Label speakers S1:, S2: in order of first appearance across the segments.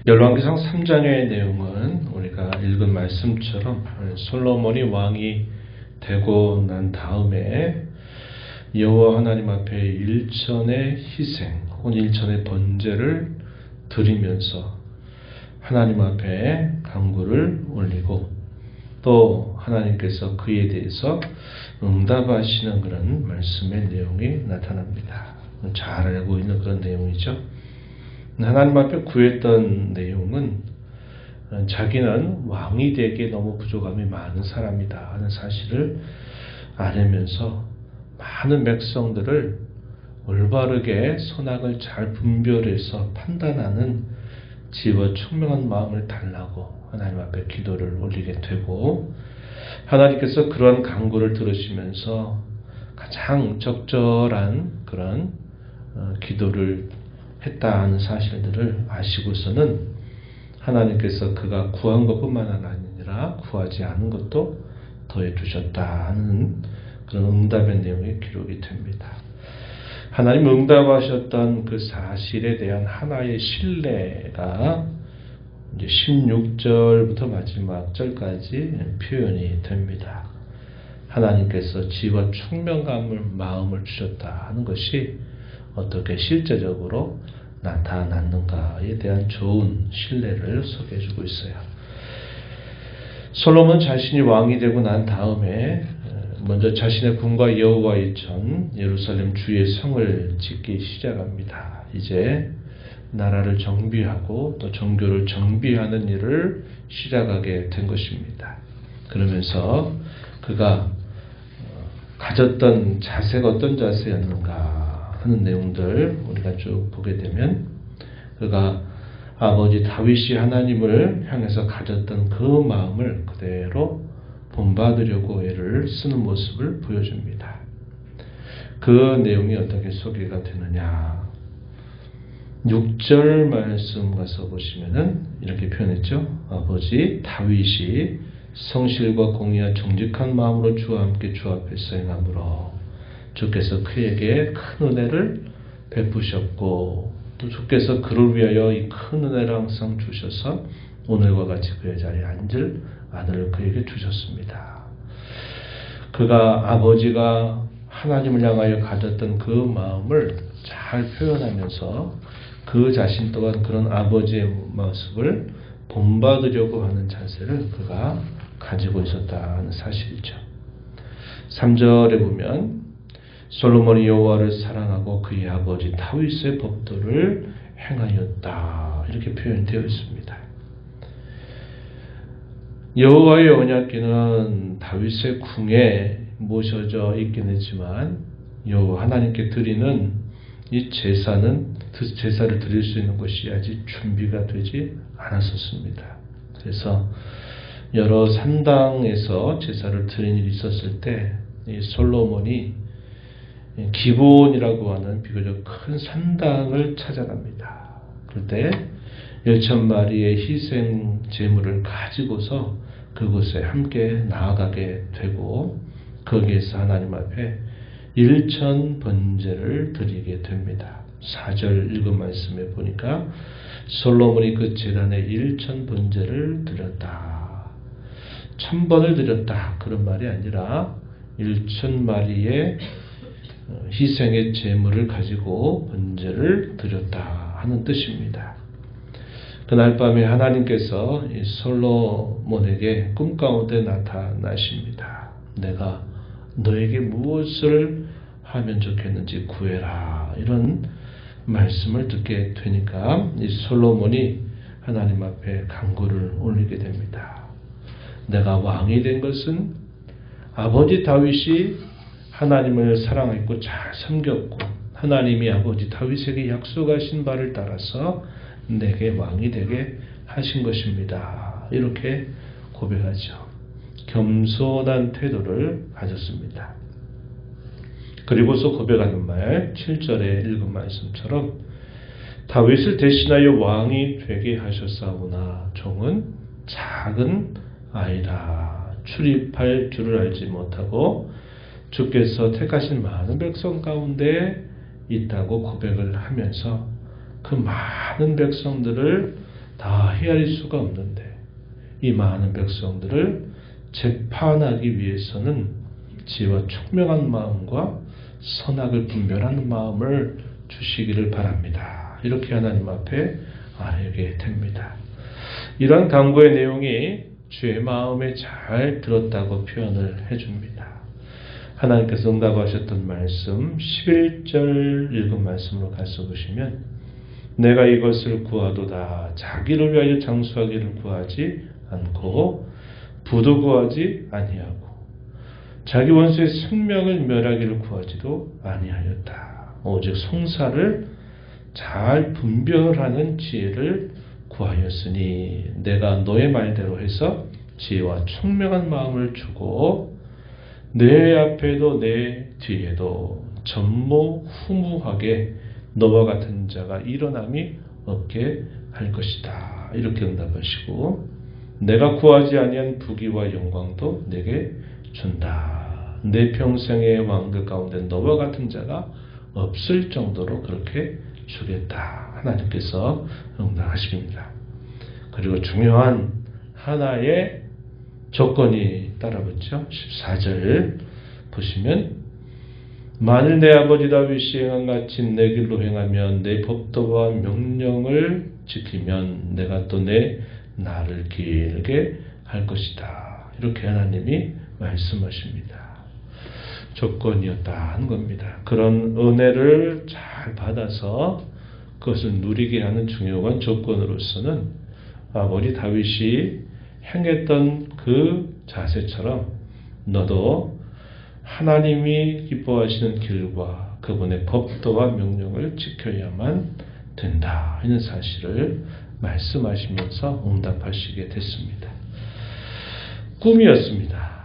S1: 열왕기상 3장의 내용은 우리가 읽은 말씀처럼 솔로몬이 왕이 되고 난 다음에 여호와 하나님 앞에 일천의 희생 혹은 일천의 번제를 드리면서 하나님 앞에 간구를 올리고 또 하나님께서 그에 대해서 응답하시는 그런 말씀의 내용이 나타납니다. 잘 알고 있는 그런 내용이죠. 하나님 앞에 구했던 내용은 자기는 왕이 되기에 너무 부족함이 많은 사람이다 하는 사실을 알면서 많은 백성들을 올바르게 선악을 잘 분별해서 판단하는 지혜와 총명한 마음을 달라고 하나님 앞에 기도를 올리게 되고, 하나님께서 그러한 간구를 들으시면서 가장 적절한 그런 기도를 했다는 사실들을 아시고서는 하나님께서 그가 구한 것뿐만 아니라 구하지 않은 것도 더해 주셨다는 그런 응답의 내용이 기록이 됩니다. 하나님 응답하셨던 그 사실에 대한 하나의 신뢰가 이제 16절부터 마지막 절까지 표현이 됩니다. 하나님께서 지혜와 총명감을 마음을 주셨다 하는 것이 어떻게 실제적으로 나타났는가에 대한 좋은 신뢰를 소개해주고 있어요. 솔로몬 자신이 왕이 되고 난 다음에 먼저 자신의 궁과 여호와의 전 예루살렘 주의 성을 짓기 시작합니다. 이제 나라를 정비하고 또 정교를 정비하는 일을 시작하게 된 것입니다. 그러면서 그가 가졌던 자세가 어떤 자세였는가 하는 내용들 우리가 쭉 보게 되면, 그가 아버지 다윗이 하나님을 향해서 가졌던 그 마음을 그대로 본받으려고 애를 쓰는 모습을 보여줍니다. 그 내용이 어떻게 소개가 되느냐, 6절 말씀 가서 보시면은 이렇게 표현했죠. 아버지 다윗이 성실과 공의와 정직한 마음으로 주와 함께 주 앞에서 행함으로 주께서 그에게 큰 은혜를 베푸셨고 또 주께서 그를 위하여 이 큰 은혜를 항상 주셔서 오늘과 같이 그의 자리에 앉을 아들을 그에게 주셨습니다. 그가 아버지가 하나님을 향하여 가졌던 그 마음을 잘 표현하면서 그 자신 또한 그런 아버지의 모습을 본받으려고 하는 자세를 그가 가지고 있었다는 사실이죠. 3절에 보면 솔로몬이 여호와를 사랑하고 그의 아버지 다윗의 법도를 행하였다 이렇게 표현되어 있습니다. 여호와의 언약궤는 다윗의 궁에 모셔져 있긴 했지만 여호와 하나님께 드리는 이 제사를 드릴 수 있는 것이 아직 준비가 되지 않았었습니다. 그래서 여러 산당에서 제사를 드린 일이 있었을 때 이 솔로몬이 기브온이라고 하는 비교적 큰 산당을 찾아갑니다. 그때 10,000마리의 희생 제물을 가지고서 그곳에 함께 나아가게 되고 거기에서 하나님 앞에 1천 번제를 드리게 됩니다. 4절 읽은 말씀에 보니까 솔로몬이 그 제단에 1천 번제를 드렸다. 1000번을 드렸다. 그런 말이 아니라 1,000마리의 희생의 제물을 가지고 번제를 드렸다 하는 뜻입니다. 그날 밤에 하나님께서 이 솔로몬에게 꿈 가운데 나타나십니다. 내가 너에게 무엇을 하면 좋겠는지 구해라. 이런 말씀을 듣게 되니까 이 솔로몬이 하나님 앞에 간구를 올리게 됩니다. 내가 왕이 된 것은 아버지 다윗이 하나님을 사랑했고 잘 섬겼고 하나님이 아버지 다윗에게 약속하신 바를 따라서 내게 왕이 되게 하신 것입니다. 이렇게 고백하죠. 겸손한 태도를 가졌습니다. 그리고서 고백하는 말 7절에 읽은 말씀처럼 다윗을 대신하여 왕이 되게 하셨사오나 종은 작은 아이라 출입할 줄을 알지 못하고 주께서 택하신 많은 백성 가운데 있다고 고백을 하면서 그 많은 백성들을 다 헤아릴 수가 없는데 이 많은 백성들을 재판하기 위해서는 지혜와 총명한 마음과 선악을 분별하는 마음을 주시기를 바랍니다. 이렇게 하나님 앞에 아뢰게 됩니다. 이러한 간구의 내용이 주의 마음에 잘 들었다고 표현을 해줍니다. 하나님께서 응답하셨던 말씀 11절 읽은 말씀으로 가서 보시면 내가 이것을 구하도다 자기를 위하여 장수하기를 구하지 않고 부도 구하지 아니하고 자기 원수의 생명을 멸하기를 구하지도 아니하였다. 오직 송사를 잘 분별하는 지혜를 구하였으니 내가 너의 말대로 해서 지혜와 총명한 마음을 주고 내 앞에도 내 뒤에도 전무후무하게 너와 같은 자가 일어남이 없게 할 것이다. 이렇게 응답하시고 내가 구하지 아니한 부귀와 영광도 내게 준다. 내 평생의 왕들 가운데 너와 같은 자가 없을 정도로 그렇게 주겠다. 하나님께서 응답하십니다. 그리고 중요한 하나의 조건이 따라붙죠. 14절 보시면 만일 내 아버지 다윗이 행한 같이 내 길로 행하면 내 법도와 명령을 지키면 내가 또 내 나를 길게 할 것이다. 이렇게 하나님이 말씀하십니다. 조건이었다 하는 겁니다. 그런 은혜를 잘 받아서 그것을 누리게 하는 중요한 조건으로서는 아버지 다윗이 행했던 그 자세처럼 너도 하나님이 기뻐하시는 길과 그분의 법도와 명령을 지켜야만 된다. 이런 사실을 말씀하시면서 응답하시게 됐습니다. 꿈이었습니다.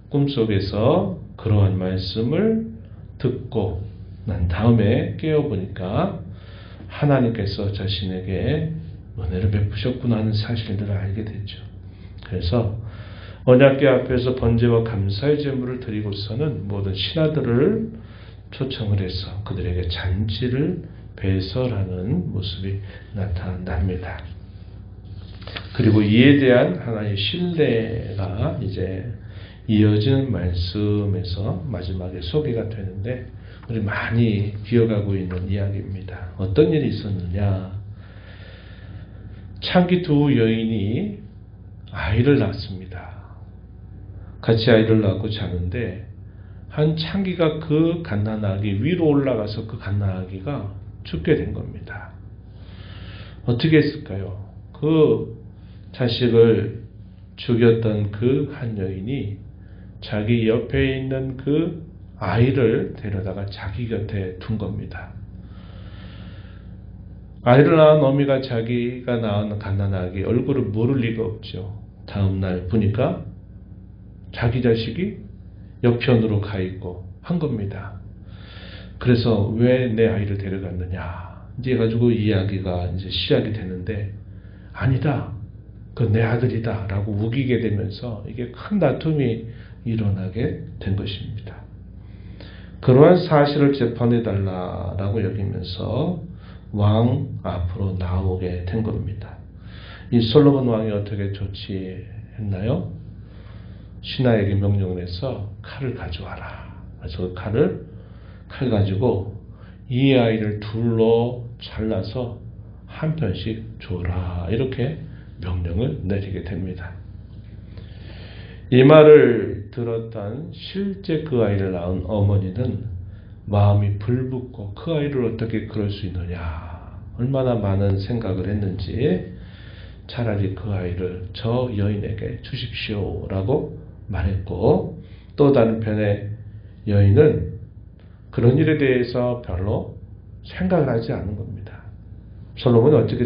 S1: 꿈속에서 그러한 말씀을 듣고 난 다음에 깨어보니까 하나님께서 자신에게 은혜를 베푸셨구나 하는 사실들을 알게 됐죠. 그래서 언약궤 앞에서 번제와 감사의 제물을 드리고서는 모든 신하들을 초청을 해서 그들에게 잔치를 배설하는 모습이 나타납니다. 그리고 이에 대한 하나의 신뢰가 이제 이어지는 말씀에서 마지막에 소개가 되는데 우리 많이 기억하고 있는 이야기입니다. 어떤 일이 있었느냐? 창기 두 여인이 아이를 낳습니다. 같이 아이를 낳고 자는데 한 창기가 그 갓난아기 위로 올라가서 그 갓난아기가 죽게 된 겁니다. 어떻게 했을까요? 그 자식을 죽였던 그 한 여인이 자기 옆에 있는 그 아이를 데려다가 자기 곁에 둔 겁니다. 아이를 낳은 어미가 자기가 낳은 갓난아기 얼굴을 모를 리가 없죠. 다음날 보니까 자기 자식이 옆편으로 가 있고 한 겁니다. 그래서 왜 내 아이를 데려갔느냐 이제 가지고 이야기가 이제 시작이 되는데 아니다. 그 내 아들이다 라고 우기게 되면서 이게 큰 다툼이 일어나게 된 것입니다. 그러한 사실을 재판해 달라라고 여기면서 왕 앞으로 나오게 된 겁니다. 이 솔로몬 왕이 어떻게 조치했나요? 신하에게 명령을 해서 칼을 가져와라. 그래서 칼 가지고 이 아이를 둘로 잘라서 한 편씩 줘라. 이렇게 명령을 내리게 됩니다. 이 말을 들었던 실제 그 아이를 낳은 어머니는 마음이 불붙고 그 아이를 어떻게 그럴 수 있느냐 얼마나 많은 생각을 했는지 차라리 그 아이를 저 여인에게 주십시오 라고 말했고 또 다른 편의 여인은 그런 일에 대해서 별로 생각을 하지 않은 겁니다. 솔로몬이 어떻게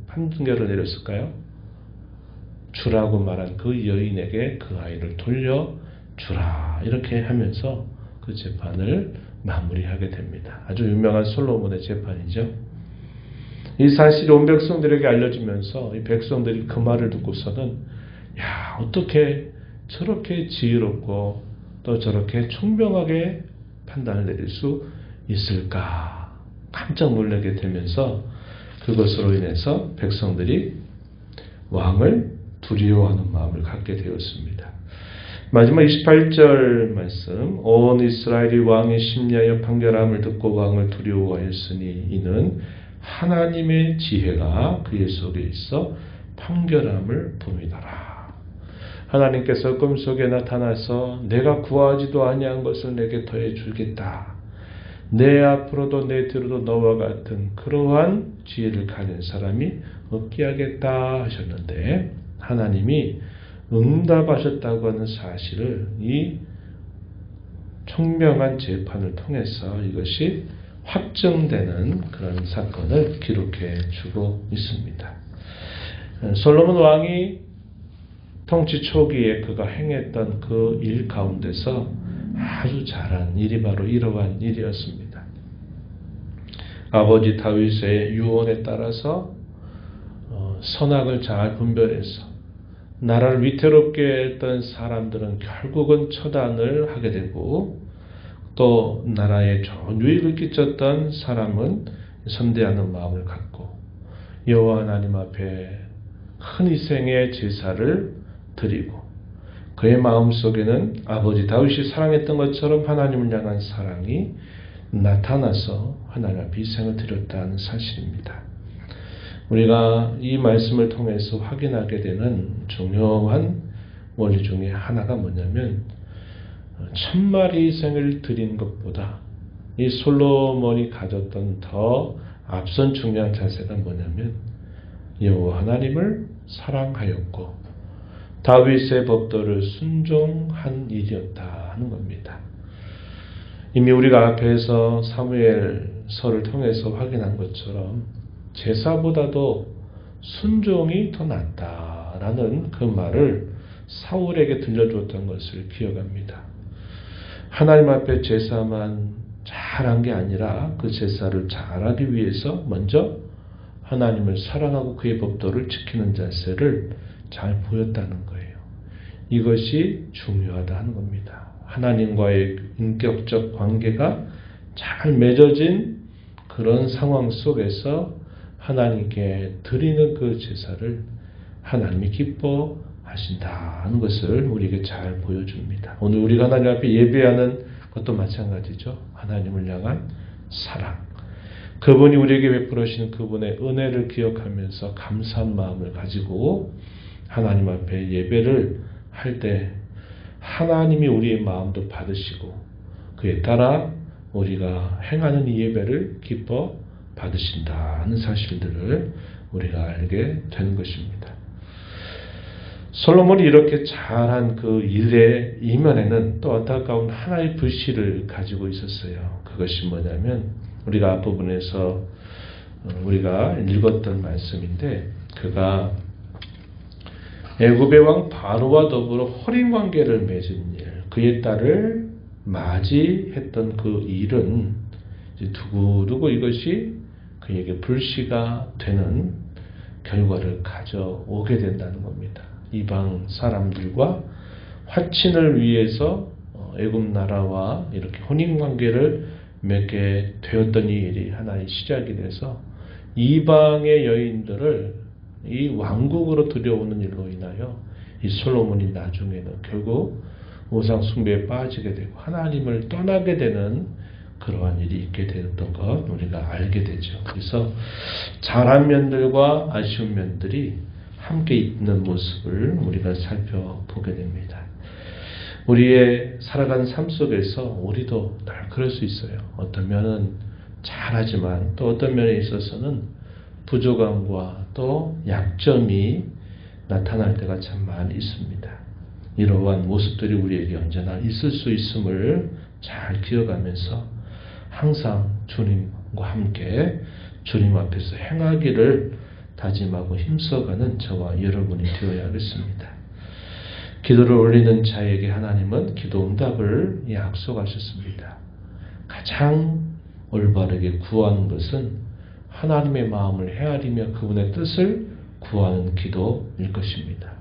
S1: 판결을 내렸을까요? 주라고 말한 그 여인에게 그 아이를 돌려주라 이렇게 하면서 그 재판을 마무리하게 됩니다. 아주 유명한 솔로몬의 재판이죠. 이 사실이 온 백성들에게 알려지면서 이 백성들이 그 말을 듣고서는 야 어떻게 저렇게 지혜롭고 또 저렇게 총명하게 판단을 내릴 수 있을까 깜짝 놀라게 되면서 그것으로 인해서 백성들이 왕을 두려워하는 마음을 갖게 되었습니다. 마지막 28절 말씀, 온 이스라엘이 왕의 심리하여 판결함을 듣고 왕을 두려워하였으니 이는 하나님의 지혜가 그의 속에 있어 판결함을 봄이더라. 하나님께서 꿈속에 나타나서 내가 구하지도 아니한 것을 내게 더해 주겠다. 내 앞으로도 내 뒤로도 너와 같은 그러한 지혜를 가진 사람이 없게 하겠다 하셨는데 하나님이 응답하셨다고 하는 사실을 이 총명한 재판을 통해서 이것이 확정되는 그런 사건을 기록해 주고 있습니다. 솔로몬 왕이 통치 초기에 그가 행했던 그 일 가운데서 아주 잘한 일이 바로 이러한 일이었습니다. 아버지 다윗의 유언에 따라서 선악을 잘 분별해서 나라를 위태롭게 했던 사람들은 결국은 처단을 하게 되고 또 나라에 좋은 유익을 끼쳤던 사람은 선대하는 마음을 갖고 여호와 하나님 앞에 큰 희생의 제사를 드리고 그의 마음속에는 아버지 다윗이 사랑했던 것처럼 하나님을 향한 사랑이 나타나서 하나님 앞에 희생을 드렸다는 사실입니다. 우리가 이 말씀을 통해서 확인하게 되는 중요한 원리 중에 하나가 뭐냐면 1000마리 희생을 드린 것보다 이 솔로몬이 가졌던 더 앞선 중요한 자세가 뭐냐면 여호와 하나님을 사랑하였고 다윗의 법도를 순종한 일이었다 하는 겁니다. 이미 우리가 앞에서 사무엘서를 통해서 확인한 것처럼 제사보다도 순종이 더 낫다라는 그 말을 사울에게 들려주었던 것을 기억합니다. 하나님 앞에 제사만 잘한 게 아니라 그 제사를 잘하기 위해서 먼저 하나님을 사랑하고 그의 법도를 지키는 자세를 잘 보였다는 거예요. 이것이 중요하다 하는 겁니다. 하나님과의 인격적 관계가 잘 맺어진 그런 상황 속에서 하나님께 드리는 그 제사를 하나님이 기뻐하신다는 것을 우리에게 잘 보여줍니다. 오늘 우리가 하나님 앞에 예배하는 것도 마찬가지죠. 하나님을 향한 사랑. 그분이 우리에게 베풀어 주신 그분의 은혜를 기억하면서 감사한 마음을 가지고 하나님 앞에 예배를 할 때 하나님이 우리의 마음도 받으시고 그에 따라 우리가 행하는 이 예배를 기뻐 받으신다는 사실들을 우리가 알게 되는 것입니다. 솔로몬이 이렇게 잘한 그 일의 이면에는 또 안타까운 하나의 불씨를 가지고 있었어요. 그것이 뭐냐면 우리가 앞부분에서 우리가 읽었던 말씀인데 그가 애굽의 왕 바로와 더불어 혼인 관계를 맺은 일, 그의 딸을 맞이했던 그 일은 두고두고 이것이 그에게 불씨가 되는 결과를 가져오게 된다는 겁니다. 이방 사람들과 화친을 위해서 애굽 나라와 이렇게 혼인 관계를 맺게 되었던 이 일이 하나의 시작이 돼서 이방의 여인들을 이 왕국으로 들여오는 일로 인하여 이 솔로몬이 나중에는 결국 우상 숭배에 빠지게 되고 하나님을 떠나게 되는 그러한 일이 있게 되었던 것 우리가 알게 되죠. 그래서 잘한 면들과 아쉬운 면들이 함께 있는 모습을 우리가 살펴보게 됩니다. 우리의 살아가는 삶 속에서 우리도 늘 그럴 수 있어요. 어떤 면은 잘하지만 또 어떤 면에 있어서는 부족함과 또 약점이 나타날 때가 참 많이 있습니다. 이러한 모습들이 우리에게 언제나 있을 수 있음을 잘 기억하면서 항상 주님과 함께 주님 앞에서 행하기를 다짐하고 힘써가는 저와 여러분이 되어야겠습니다. 기도를 올리는 자에게 하나님은 기도 응답을 약속하셨습니다. 가장 올바르게 구하는 것은 하나님의 마음을 헤아리며 그분의 뜻을 구하는 기도일 것입니다.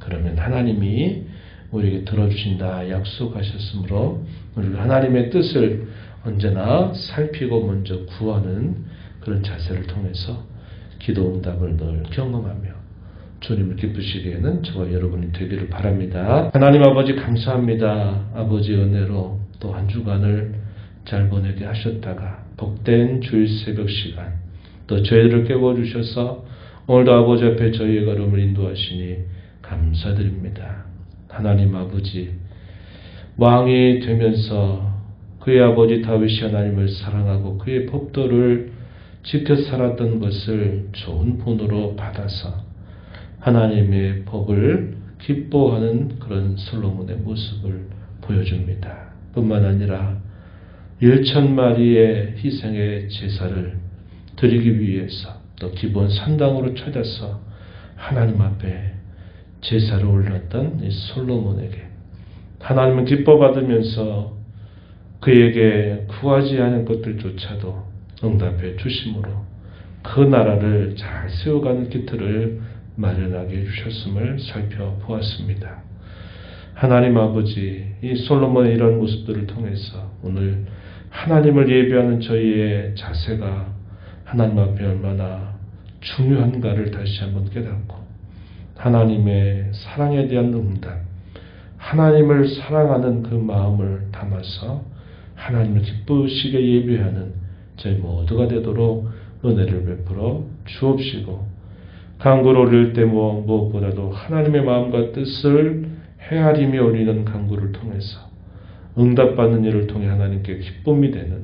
S1: 그러면 하나님이 우리에게 들어주신다 약속하셨으므로 우리가 하나님의 뜻을 언제나 살피고 먼저 구하는 그런 자세를 통해서 기도 응답을 늘 경험하며 주님을 기쁘시기에는 저와 여러분이 되기를 바랍니다. 하나님 아버지 감사합니다. 아버지 은혜로 또 한 주간을 잘 보내게 하셨다가 복된 주일 새벽 시간 또 저희들을 깨워주셔서 오늘도 아버지 앞에 저희의 걸음을 인도하시니 감사드립니다. 하나님 아버지 왕이 되면서 그의 아버지 다윗이 하나님을 사랑하고 그의 법도를 지켜 살았던 것을 좋은 본으로 받아서 하나님의 법을 기뻐하는 그런 솔로몬의 모습을 보여줍니다. 뿐만 아니라 1,000마리의 희생의 제사를 드리기 위해서 또 기본 산당으로 찾아서 하나님 앞에 제사를 올렸던 이 솔로몬에게 하나님은 기뻐 받으면서 그에게 구하지 않은 것들조차도 응답해 주심으로 그 나라를 잘 세워가는 기틀을 마련하게 해주셨음을 살펴보았습니다. 하나님 아버지, 이 솔로몬의 이런 모습들을 통해서 오늘 하나님을 예배하는 저희의 자세가 하나님 앞에 얼마나 중요한가를 다시 한번 깨닫고 하나님의 사랑에 대한 응답, 하나님을 사랑하는 그 마음을 담아서 하나님을 기쁘시게 예배하는 저희 모두가 되도록 은혜를 베풀어 주옵시고 간구를 올릴 때 무엇보다도 하나님의 마음과 뜻을 헤아리며 올리는 간구를 통해서 응답받는 일을 통해 하나님께 기쁨이 되는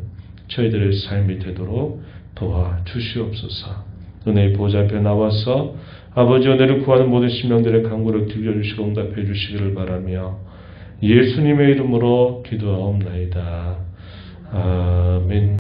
S1: 저희들의 삶이 되도록 도와주시옵소서. 은혜의 보좌 앞에 나와서 아버지 은혜를 구하는 모든 심령들의 간구를 들려주시고 응답해 주시기를 바라며 예수님의 이름으로 기도하옵나이다. 아멘.